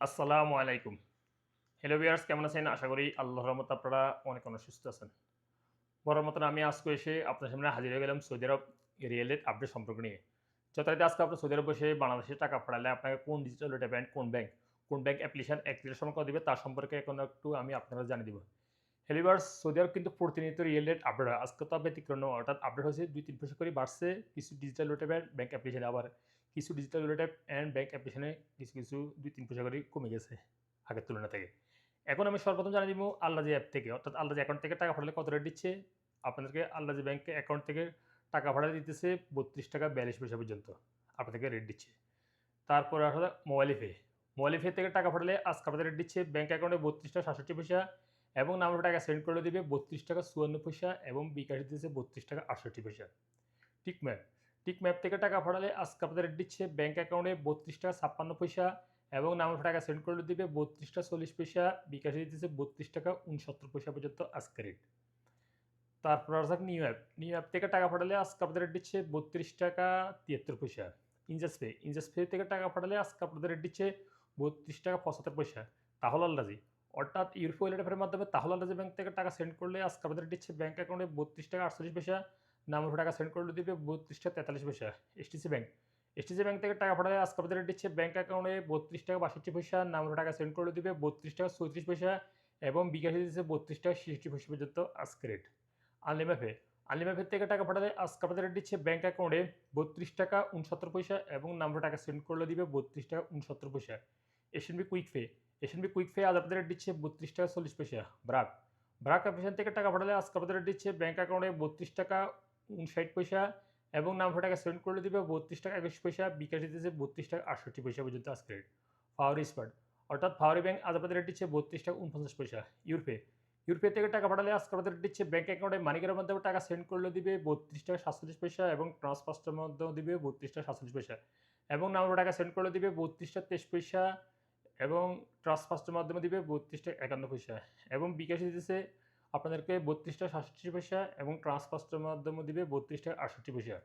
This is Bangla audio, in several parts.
আসসালামু আলাইকুম। হ্যালো ভিউয়ার্স কেমন আছেন? আশা করি আল্লাহর রহমতে আপনারা অনেক সুস্থ আছেন। বরাবর মতন আমি আজকে এসে আপনার সামনে হাজির হয়ে গেলাম সৌদি আরব রিয়েলের আপডেট সম্পর্ক নিয়ে। যথারীতি আজকে আপনি সৌদি আরব বসে বাংলাদেশে টাকা পাঠালে আপনাকে কোন ডিজিটাল ওয়েলথ ব্যাংক, কোন ব্যাংক অ্যাপ্লিকেশন অ্যাক্টিভেশন সম্পর্ক দিবে তার সম্পর্কে এখন একটু আমি আপনাদের জানিয়ে দিব। হ্যালো ভিউয়ার্স সৌদি আরব কিন্তু প্রতিনিয়ত রিয়েল রেট আপডেট হয়। আজকে তো ব্যতিক্রম নয় অর্থাৎ আপডেট হয়েছে ২-৩% করে বাড়ছে কিছু ডিজিটাল ওয়েলথ ব্যাংক অ্যাপ্লিকেশনে আবার কিছু ডিজিটাল ওয়েলথ ব্যাংক অ্যাপ্লিকেশনে কিছু ২-৩% করে কমে গেছে আগের তুলনা থেকে। এখন আমি সর্বপ্রথম জানিয়ে দিব আল্লাজি অ্যাপ থেকে অর্থাৎ আল্লাজি অ্যাকাউন্ট থেকে টাকা পাঠালে কত রেট দিচ্ছে। আপনাদেরকে আল্লাজি ব্যাংকে অ্যাকাউন্ট থেকে টাকা পাঠাতে দিতেছে ৳৩২.৪২ পর্যন্ত আপনাদেরকে রেট দিচ্ছে। তারপরে আসলে মোবাইল পে। মোবাইল পে থেকে টাকা পাঠালে আজকে আপনাদের রেট দিচ্ছে ব্যাংক অ্যাকাউন্টে ৳৩২.৬৭ এবং নাম্বারে টাকা সেন্ড করলে দিবে ৳৩২.৫৪ এবং বিকাশে দিতেছে ৳৩২.৬৮। টিকম্যাপ। টিকম্যাপ থেকে টাকা পাঠালে আজকে আপনাদের রেট দিচ্ছে ব্যাংক অ্যাকাউন্টে ৳৩২.৫৬ এবং নাম্বারে টাকা সেন্ড করলে দিবে ৳৩২.৪০, বিকাশে দিতেছে ৳৩২.৬৯ পর্যন্ত আজকে রেট। তারপর আসা যাক নিউ অ্যাপ। নিউ অ্যাপ থেকে টাকা পাঠালে আজকে আপনাদের রেট দিচ্ছে ৳৩২.৭৩। ইনজাস্ট পে। ইনজাস্ট পে থেকে টাকা পাঠালে আজকে আপনাদের রেট দিচ্ছে ৳৩২.৭৫। তাহলে আল্লাজি। অর্থাৎ ইউরোপ ওয়ালেট অ্যাপের মাধ্যমে তাহলে আল্লাজি ব্যাংক থেকে টাকা সেন্ড করলে আজকে আপনাদের দিচ্ছে ব্যাংক অ্যাকাউন্টে ৳৩২.৪৮। নাম্বারে টাকা সেন্ড করলে দিবে ৳৩২.৪৩। STC bank. এসটিসি ব্যাংক থেকে টাকা পাঠালে আজকে আপনাদের রেট দিচ্ছে ব্যাংক অ্যাকাউন্টে ৳৩২.৬২। নাম্বারে টাকা সেন্ড করলে দিবে ৳৩২.৩৪ এবং বিকাশে দিচ্ছে ৳৩২.৬৬ পর্যন্ত আজকে রেট। আনলিমিটেড আনলিমিটেড থেকে টাকা পাঠালে আজকে আপনাদের রেট দিচ্ছে ব্যাংক অ্যাকাউন্টে ৳৩২.৬৯ এবং নাম্বারে টাকা সেন্ড করলে দিবে ৳৩২.৬৯। এশএনবি কুইক পে এশএনবি কুইক পে আজ আপনাদের রেট দিচ্ছে ৳৩২.৪০। ব্রাক ব্রাক অ্যাপ্লিকেশন থেকে টাকা পাঠালে আজকে আপনাদের রেট দিচ্ছে ব্যাংক অ্যাকাউন্টে ৳৩২.৫৯ এবং নাম্বারে টাকা সেন্ড করলে দিবে ৳৩২.২১, বিকাশে দিচ্ছে ৳৩২.৬৮ পর্যন্ত আজকে রেট। ফাওয়ারি স্মার্ট অর্থাৎ ফাওয়ারি ব্যাংক আজ আপনাদের রেট দিচ্ছে ৳৩২.৪৯। ইউরপে ইউরোপে থেকে টাকা পাঠালে আজকে আপনাদের দিচ্ছে ব্যাংক অ্যাকাউন্টে মানিকের মাধ্যমে টাকা সেন্ড করলে দিবে ৳৩২.৪৭ এবং ট্রান্সফারের মাধ্যমে দিবে ৳৩২.৪৭ এবং নাম্বারে টাকা সেন্ড করলে দিবে ৳৩২.২৩ এবং ট্রান্সফারের মাধ্যমে দিবে ৳৩২.৫১ এবং বিকাশে দিতেছে আপনাদেরকে ৳৩২.৬৭ এবং ট্রান্সফারের মাধ্যমে দিবে ৳৩২.৬৮।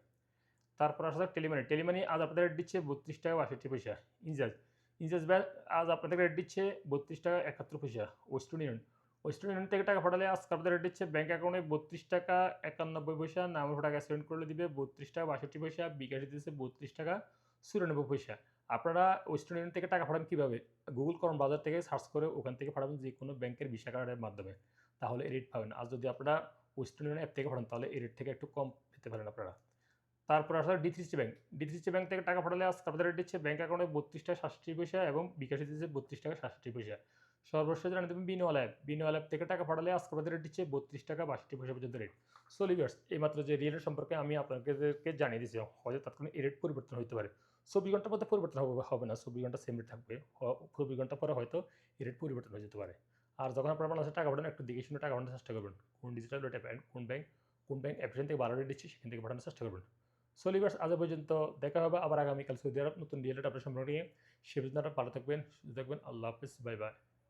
তারপর আসা যাক টেলিমানি। টেলিমানি আজ আপনাদের রেট দিচ্ছে ৳৩২.৬২। ইনজাজ। ইনজাজ ব্যাংক আজ আপনাদের রেট দিচ্ছে ৳৩২.৭১। Western union. ওয়েস্টার্ন ইউনিয়ন থেকে টাকা পাঠালে আজকে আপনাদের রেট দিচ্ছে ব্যাংক অ্যাকাউন্টে ৳৩২.৯১। নাম্বারে টাকা সেন্ড করলে দিবে ৳৩২.৬২। বিকাশে দিতেছে ৳৩২.৯৪। আপনারা ওয়েস্টার্ন ইউনিয়ন থেকে টাকা পাঠান কিভাবে? গুগল ক্রোম ব্রাউজার থেকে সার্চ করে ওখান থেকে পাঠাবেন যেকোনো ব্যাংকের ভিসা কার্ডের মাধ্যমে। তাহলে এই রেট পাবেন। আর যদি আপনারা ওয়েস্টার্ন ইউনিয়ন অ্যাপ থেকে পাঠান তাহলে এই রেট থেকে একটু কম পেতে পারেন আপনারা। তারপর আসলে ডি3সি ব্যাংক। ডি3সি ব্যাংক থেকে টাকা পাঠালে আজকে আপনাদের রেট দিচ্ছে ব্যাংক অ্যাকাউন্টে ৳৩২.৬৭ এবং বিকাশে দিচ্ছে ৳৩২.৬৭। সর্বশেষ জানিয়ে দেবেন বিনওয়ালা অ্যাপ। বিনওয়ালা অ্যাপ থেকে টাকা পাঠালে আজকে আপনাদের রেট দিচ্ছে ৳৩২.৬২ পর্যন্ত রেট। সো লিভিয়ার্স এইমাত্র যে রিয়েল রেট সম্পর্কে আমি আপনাদেরকে জানিয়ে দিয়েছি। হয়তো তাৎক্ষণিক এই রেট পরিবর্তন হইতে পারে। ২৪ ঘন্টার মধ্যে পরিবর্তন হবে না। ২৪ ঘন্টা সেম রেট থাকবে। ২৪ ঘন্টা পরে হয়তো এই রেট পরিবর্তন হয়ে যেতে পারে। আর যখন আপনারা বাংলাদেশে টাকা পাঠান একটু দেখে শুনে টাকা পাঠানোর চেষ্টা করবেন। কোন ডিজিটাল ওয়েলথ অ্যাপ কোন ব্যাংক অ্যাপ্লিকেশন থেকে ভালো রেট দিচ্ছে সেখান থেকে পাঠানোর চেষ্টা করবেন। সো লিভার্স আজ পর্যন্ত দেখা হবে আবার আগামীকাল সৌদি আরব নতুন রিয়েল আপডেট সম্পর্কে নিয়ে। সে পর্যন্ত আপনারা ভালো থাকবেন, সুস্থ থাকবেন। আল্লাহ হাফেজ। Bye bye.